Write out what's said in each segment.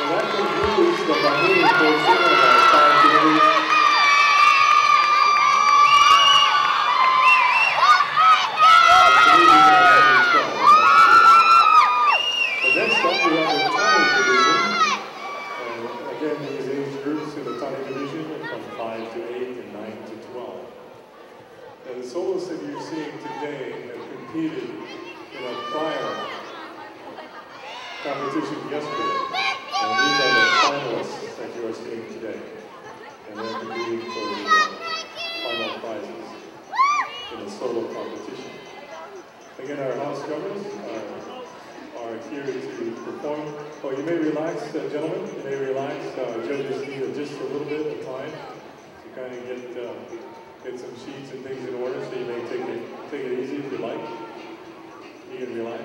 that concludes the Bahini portion of our 5 to 8. Next up, we have the Tani division. Again, these age groups in the Tani division are from 5 to 8 and 9 to 12. Now, the soloists that you're seeing today have competed in a prior competition yesterday. And these are the finalists that you are seeing today. And they're competing for the final prizes in the solo competition. Again, our house drummers are here to perform. Oh, you may relax, gentlemen. You may relax. Judges need just a little bit of time to kind of get some sheets and things in order, so you may take it easy if you like. You can relax.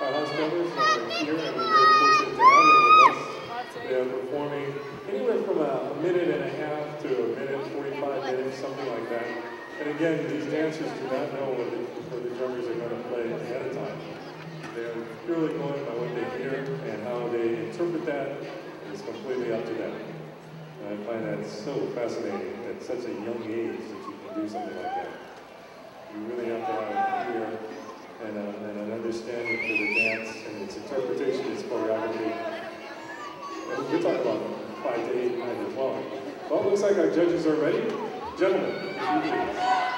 Our house drummers are here, and we're very fortunate to have them with us. They are performing anywhere from a minute and a half to a minute, 45 minutes, something like that. And again, these dancers do not know what the drummers are going to play ahead of time. They're purely going by what they hear, and how they interpret that is completely up to them. And I find that so fascinating at such a young age that you can do something like that. You really have to have an ear and an understanding for the dance and its interpretation, its choreography. And we're talking about 5 to 8, 9 to 12. Well, it looks like our judges are ready. Gentlemen, if you please.